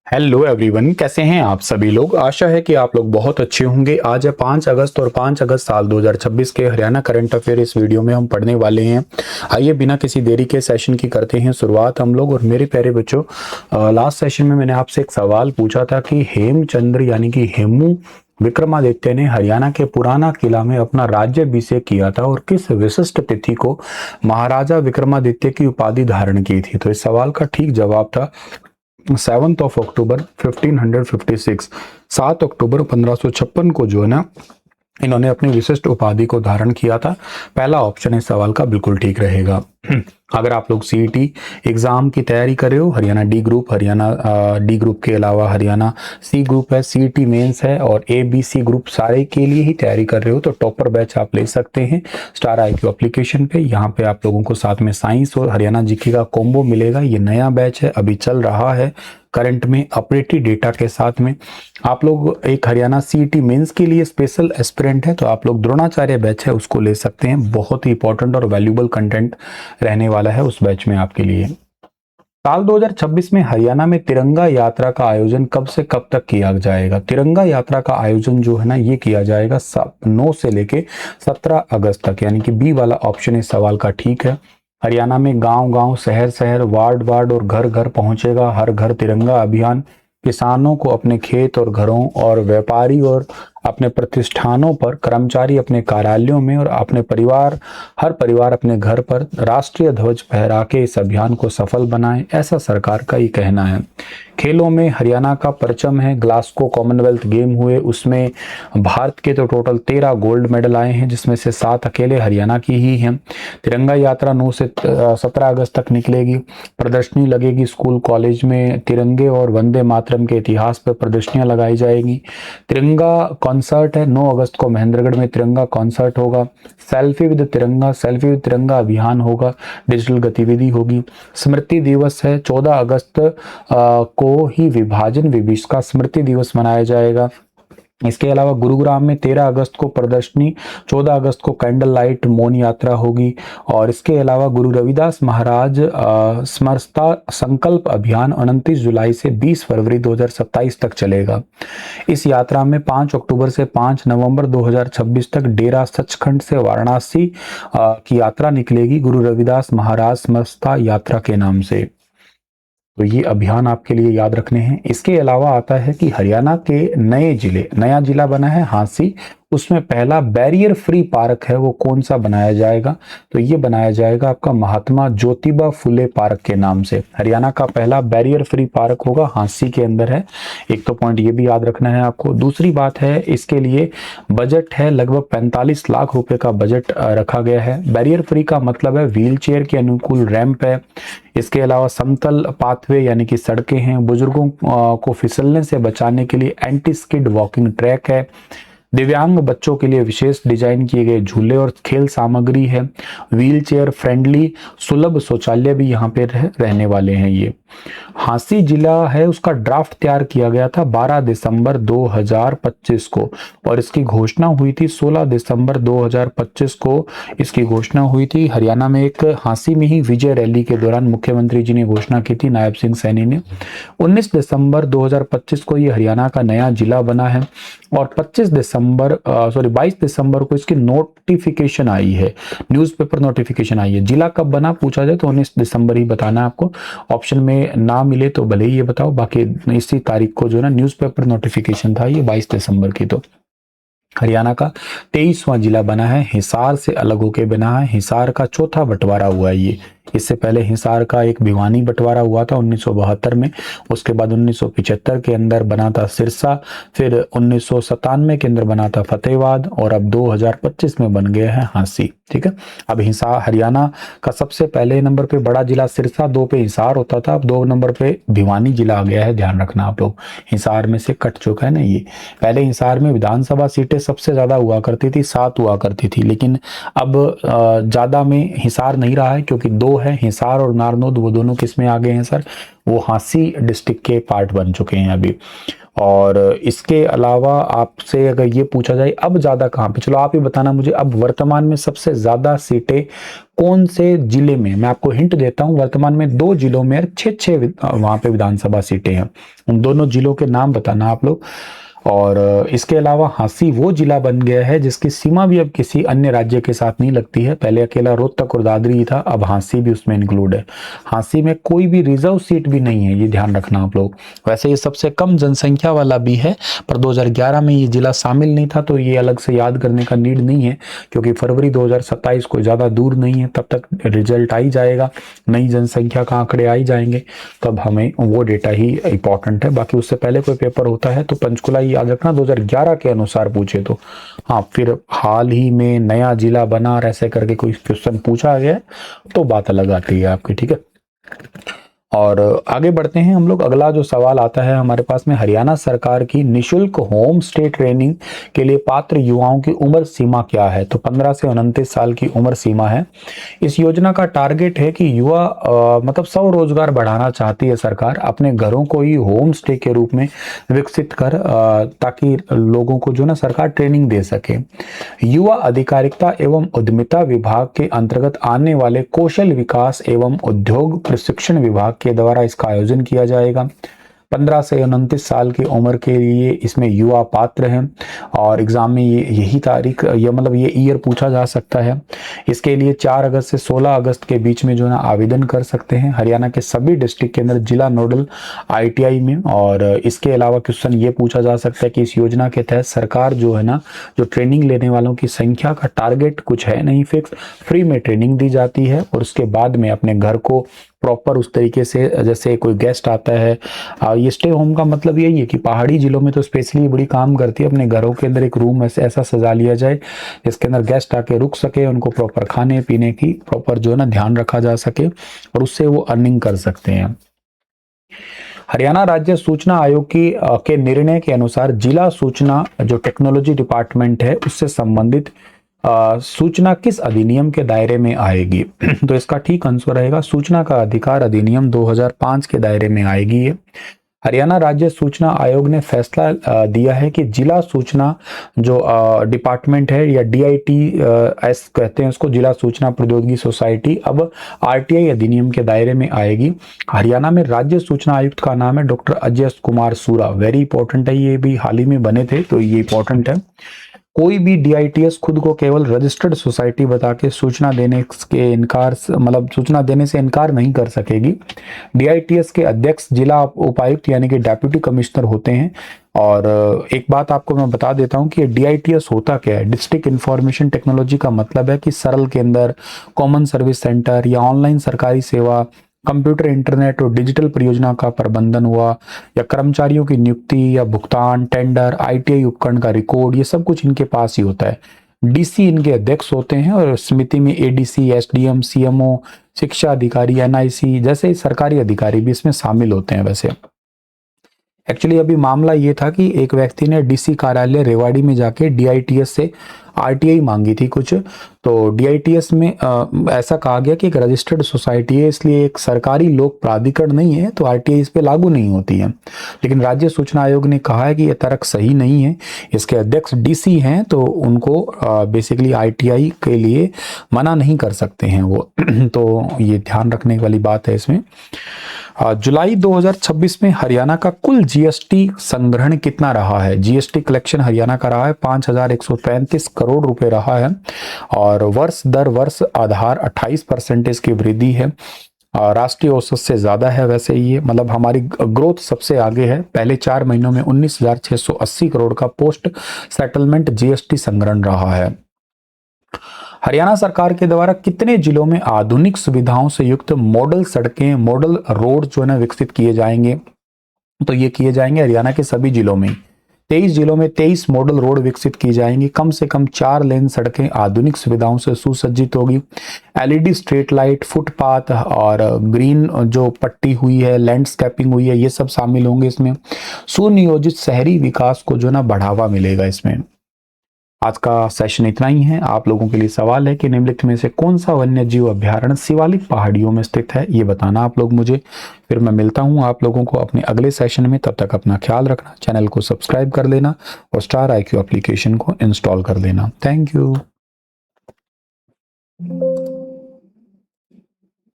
Hello everyone, कैसे हैं आप सभी लोग। आशा है कि आप लोग बहुत अच्छे होंगे। आज है 5 अगस्त और 5 अगस्त साल 2026 के हरियाणा करंट अफेयर इस वीडियो में हम पढ़ने वाले हैं। आइए बिना किसी देरी के सेशन की करते हैं शुरुआत हम लोग। और मेरे प्यारे बच्चों, लास्ट सेशन में मैंने आपसे एक सवाल पूछा था कि हेमचंद्र यानी कि हेमू विक्रमादित्य ने हरियाणा के पुराना किला में अपना राज्याभिषेक किया था और किस विशिष्ट तिथि को महाराजा विक्रमादित्य की उपाधि धारण की थी। तो इस सवाल का ठीक जवाब था 7 अक्टूबर 1556। 7 अक्टूबर 1556 को जो है ना, इन्होंने अपनी विशिष्ट उपाधि को धारण किया था। पहला ऑप्शन इस सवाल का बिल्कुल ठीक रहेगा। अगर आप लोग सीईटी एग्जाम की तैयारी कर रहे हो, Haryana D group, Haryana D group के अलावा हरियाणा सी ग्रुप है, सीईटी मेंस है और ए बी सी ग्रुप सारे के लिए ही तैयारी कर रहे हो, तो टॉपर बैच आप ले सकते हैं स्टार IQ एप्लीकेशन पे। यहाँ पे आप लोगों को साथ में साइंस और हरियाणा जीके का कॉम्बो मिलेगा। ये नया बैच है, अभी चल रहा है करंट में अपडेटेड डेटा के साथ में। आप लोग एक हरियाणा सीईटी मेंस के लिए स्पेशल एस्पिरेंट है तो आप लोग द्रोणाचार्य बैच है उसको ले सकते हैं। बहुत ही इंपॉर्टेंट और वैल्यूबल कंटेंट रहने वाला है उस बैच में आपके लिए। साल 2026 में हरियाणा में तिरंगा यात्रा का आयोजन कब से कब तक किया जाएगा। तिरंगा यात्रा का आयोजन जो है ना, ये किया जाएगा 9 से लेके 17 अगस्त तक, यानी कि बी वाला ऑप्शन इस सवाल का ठीक है। हरियाणा में गांव-गांव, शहर-शहर, वार्ड-वार्ड और घर-घर पहुंचेगा हर घर तिरंगा अभियान। किसानों को अपने खेत और घरों और व्यापारी और अपने प्रतिष्ठानों पर, कर्मचारी अपने कार्यालयों में और अपने परिवार, हर परिवार अपने घर पर राष्ट्रीय ध्वज फहरा के इस अभियान को सफल बनाएं, ऐसा सरकार का ही कहना है। खेलों में हरियाणा का परचम है। ग्लासगो कॉमनवेल्थ गेम हुए, उसमें भारत के तो टोटल 13 गोल्ड मेडल आए हैं, जिसमें से 7 अकेले हरियाणा की ही हैं। तिरंगा यात्रा 9 से 17 अगस्त तक निकलेगी। प्रदर्शनी लगेगी स्कूल कॉलेज में। तिरंगे और वंदे मातरम के इतिहास पर प्रदर्शनियां लगाई जाएगी। तिरंगा कॉन्सर्ट है 9 अगस्त को महेंद्रगढ़ में तिरंगा कॉन्सर्ट होगा। सेल्फी विद तिरंगा अभियान होगा। डिजिटल गतिविधि होगी। स्मृति दिवस है 14 अगस्त को ही विभाजन विभीषका स्मृति दिवस मनाया जाएगा। इसके अलावा गुरुग्राम में 13 अगस्त को प्रदर्शनी, 14 अगस्त को कैंडल लाइट मौन यात्रा होगी। और इसके अलावा गुरु रविदास महाराज स्मरता संकल्प अभियान 29 जुलाई से 20 फरवरी 2027 तक चलेगा। इस यात्रा में 5 अक्टूबर से 5 नवंबर 2026 तक डेरा सचखंड से वाराणसी की यात्रा निकलेगी गुरु रविदास महाराज स्मरता यात्रा के नाम से। तो ये अभियान आपके लिए याद रखने हैं। इसके अलावा आता है कि हरियाणा के नया जिला बना है हांसी, उसमें पहला बैरियर फ्री पार्क है, वो कौन सा बनाया जाएगा। तो ये बनाया जाएगा आपका महात्मा ज्योतिबा फुले पार्क के नाम से। हरियाणा का पहला बैरियर फ्री पार्क होगा, हांसी के अंदर है। एक तो पॉइंट ये भी याद रखना है आपको। दूसरी बात है, इसके लिए बजट है लगभग 45 लाख रुपए का बजट रखा गया है। बैरियर फ्री का मतलब है व्हील चेयर के अनुकूल रैंप है। इसके अलावा समतल पाथवे यानी कि सड़कें हैं। बुजुर्गों को फिसलने से बचाने के लिए एंटी स्किड वॉकिंग ट्रैक है। दिव्यांग बच्चों के लिए विशेष डिजाइन किए गए झूले और खेल सामग्री है। व्हील चेयर फ्रेंडली सुलभ शौचालय भी यहाँ पे रहने वाले हैं। ये हांसी जिला है, उसका ड्राफ्ट तैयार किया गया था 12 दिसंबर 2025 को और इसकी घोषणा हुई थी 16 दिसंबर 2025 को इसकी घोषणा हुई थी। हरियाणा में एक हांसी में ही विजय रैली के दौरान मुख्यमंत्री जी ने घोषणा की थी, नायब सिंह सैनी ने। 19 दिसंबर 2025 को ये हरियाणा का नया जिला बना है और 22 दिसंबर को इसकी नोटिफिकेशन आई है, न्यूज़पेपर नोटिफिकेशन आई है। जिला कब बना पूछा जाए तो 19 दिसंबर ही बताना है आपको। ऑप्शन में ना मिले तो भले ही ये बताओ, बाकी इसी तारीख को जो है ना न्यूज़पेपर नोटिफिकेशन था ये 22 दिसंबर की। तो हरियाणा का 23वां जिला बना है, हिसार से अलग होके बना है। हिसार का चौथा बंटवारा हुआ है ये। इससे पहले हिसार का एक भिवानी बंटवारा हुआ था 1972 में। उसके बाद 1975 के अंदर बना था सिरसा, फिर 1997 के अंदर बना था फतेहाबाद और अब 2025 में बन गया है हांसी। ठीक है, अब हिसार हरियाणा का सबसे पहले नंबर पे बड़ा जिला सिरसा, 2 पे हिसार होता था, अब 2 नंबर पे भिवानी जिला आ गया है। ध्यान रखना आप लोग, हिसार में से कट चुका है ना ये। पहले हिसार में विधानसभा सीटें सबसे ज्यादा हुआ करती थी, 7 हुआ करती थी, लेकिन अब ज्यादा में हिसार नहीं रहा है क्योंकि 2 दो है, हिसार और नारनौद, वो दोनों किस में आ गए हैं सर, वो हांसी डिस्ट्रिक्ट के पार्ट बन चुके हैं अभी। और इसके अलावा आपसे अगर ये पूछा जाए अब ज्यादा कहाँ पे, चलो आप ही बताना मुझे, अब वर्तमान में सबसे ज्यादा सीटें कौन से जिले में, मैं आपको हिंट देता हूं, वर्तमान में 2 जिलों में 6 वहां पे विधानसभा सीटें हैं, उन दोनों जिलों के नाम बताना आप लोग। और इसके अलावा हांसी वो जिला बन गया है जिसकी सीमा भी अब किसी अन्य राज्य के साथ नहीं लगती है, पहले अकेला रोहतक और दादरी ही था, अब हांसी भी उसमें इंक्लूड है। हांसी में कोई भी रिजर्व सीट भी नहीं है, ये ध्यान रखना आप लोग। वैसे ये सबसे कम जनसंख्या वाला भी है, पर 2011 में ये जिला शामिल नहीं था, तो ये अलग से याद करने का नीड नहीं है, क्योंकि फरवरी 2027 को ज्यादा दूर नहीं है, तब तक रिजल्ट आ ही जाएगा, नई जनसंख्या का आंकड़े आ ही जाएंगे, तब हमें वो डेटा ही इंपॉर्टेंट है। बाकी उससे पहले कोई पेपर होता है तो पंचकुला याद रखना 2011 के अनुसार पूछे तो, हाँ फिर हाल ही में नया जिला बना और ऐसे करके कोई क्वेश्चन पूछा गया तो बात अलग आती है आपकी, ठीक है। और आगे बढ़ते हैं हम लोग, अगला जो सवाल आता है हमारे पास में, हरियाणा सरकार की निशुल्क होम स्टे ट्रेनिंग के लिए पात्र युवाओं की उम्र सीमा क्या है, तो 15 से 29 साल की उम्र सीमा है। इस योजना का टारगेट है कि युवा मतलब स्वरोजगार बढ़ाना चाहती है सरकार, अपने घरों को ही होम स्टे के रूप में विकसित कर ताकि लोगों को जो ना सरकार ट्रेनिंग दे सके। युवा अधिकारिता एवं उद्यमिता विभाग के अंतर्गत आने वाले कौशल विकास एवं उद्योग प्रशिक्षण विभाग के द्वारा इसका आयोजन किया जाएगा। 15 से 29 साल की उम्र के लिए इसमें युवा पात्र हैं, और एग्जाम में यही तारीख मतलब ये ईयर पूछा जा सकता है। इसके लिए 4 अगस्त से 16 अगस्त के बीच में जो ना आवेदन कर सकते हैं हरियाणा के सभी डिस्ट्रिक्ट के अंदर जिला नोडल ITI में। और इसके अलावा क्वेश्चन ये पूछा जा सकता है कि इस योजना के तहत सरकार जो है ना, जो ट्रेनिंग लेने वालों की संख्या का टारगेट कुछ है नहीं फिक्स, फ्री में ट्रेनिंग दी जाती है, और उसके बाद में अपने घर को प्रॉपर उस तरीके से, जैसे कोई गेस्ट आता है, ये स्टे होम का मतलब यही है कि पहाड़ी जिलों में तो स्पेशली बड़ी काम करती है, अपने घरों के अंदर एक रूम ऐसा सजा लिया जाए जिसके अंदर गेस्ट आके रुक सके, उनको प्रॉपर खाने पीने की प्रॉपर जो है ना ध्यान रखा जा सके, और उससे वो अर्निंग कर सकते हैं। हरियाणा राज्य सूचना आयोग के निर्णय के अनुसार जिला सूचना जो टेक्नोलॉजी डिपार्टमेंट है उससे संबंधित सूचना किस अधिनियम के दायरे में आएगी, तो इसका ठीक आंसर रहेगा सूचना का अधिकार अधिनियम 2005 के दायरे में आएगी ये। हरियाणा राज्य सूचना आयोग ने फैसला दिया है कि जिला सूचना जो डिपार्टमेंट है या DITS कहते हैं उसको, जिला सूचना प्रौद्योगिकी सोसाइटी, अब RTI अधिनियम के दायरे में आएगी। हरियाणा में राज्य सूचना आयुक्त का नाम है डॉक्टर अजय कुमार सूरा, वेरी इंपॉर्टेंट है, ये भी हाल ही में बने थे तो ये इंपॉर्टेंट है। कोई भी DITS खुद को केवल रजिस्टर्ड सोसाइटी बता के सूचना देने के इनकार मतलब सूचना देने से इनकार नहीं कर सकेगी। DITS के अध्यक्ष जिला उपायुक्त यानी कि डेप्यूटी कमिश्नर होते हैं। और एक बात आपको मैं बता देता हूं कि DITS होता क्या है, डिस्ट्रिक्ट इंफॉर्मेशन टेक्नोलॉजी का मतलब है कि सरल के अंदर कॉमन सर्विस सेंटर या ऑनलाइन सरकारी सेवा, कंप्यूटर इंटरनेट और डिजिटल परियोजना का प्रबंधन हुआ, या कर्मचारियों की नियुक्ति या भुगतान, टेंडर, ITI उपकरण का रिकॉर्ड, ये सब कुछ इनके पास ही होता है। DC इनके अध्यक्ष होते हैं, और समिति में ADC, SDM, CMO, शिक्षा अधिकारी, NIC जैसे सरकारी अधिकारी भी इसमें शामिल होते हैं। वैसे एक्चुअली अभी मामला ये था कि एक व्यक्ति ने DC कार्यालय रेवाड़ी में जाके DITS से RTI मांगी थी कुछ, तो DITS में ऐसा कहा गया कि एक रजिस्टर्ड सोसाइटी है इसलिए एक सरकारी लोक प्राधिकरण नहीं है, तो RTI इस पे लागू नहीं होती है। लेकिन राज्य सूचना आयोग ने कहा है कि यह तर्क सही नहीं है, इसके अध्यक्ष DC हैं तो उनको बेसिकली RTI के लिए मना नहीं कर सकते हैं वो तो ये ध्यान रखने वाली बात है इसमें। जुलाई 2026 में हरियाणा का कुल GST संग्रहण कितना रहा है, GST कलेक्शन हरियाणा का रहा है 5,135 करोड़ रुपए रहा है, और वर्ष दर वर्ष आधार 28% की वृद्धि है, राष्ट्रीय औसत से ज्यादा है। वैसे ये मतलब हमारी ग्रोथ सबसे आगे है, पहले 4 महीनों में 19,680 करोड़ का पोस्ट सेटलमेंट GST संग्रहण रहा है। हरियाणा सरकार के द्वारा कितने जिलों में आधुनिक सुविधाओं से युक्त मॉडल सड़कें, मॉडल रोड जो है ना विकसित किए जाएंगे, तो ये किए जाएंगे हरियाणा के सभी जिलों में। 23 जिलों में 23 मॉडल रोड विकसित की जाएंगी, कम से कम 4 लेन सड़कें आधुनिक सुविधाओं से सुसज्जित होगी, LED स्ट्रीट लाइट, फुटपाथ और ग्रीन जो पट्टी हुई है, लैंडस्केपिंग हुई है, ये सब शामिल होंगे इसमें। सुनियोजित शहरी विकास को जो ना बढ़ावा मिलेगा इसमें। आज का सेशन इतना ही है। आप लोगों के लिए सवाल है कि निम्नलिखित में से कौन सा वन्य जीव अभ्यारण्य शिवालिक पहाड़ियों में स्थित है, ये बताना आप लोग मुझे। फिर मैं मिलता हूँ आप लोगों को अपने अगले सेशन में। तब तक अपना ख्याल रखना, चैनल को सब्सक्राइब कर लेना और स्टार IQ एप्लीकेशन को इंस्टॉल कर लेना। Thank you.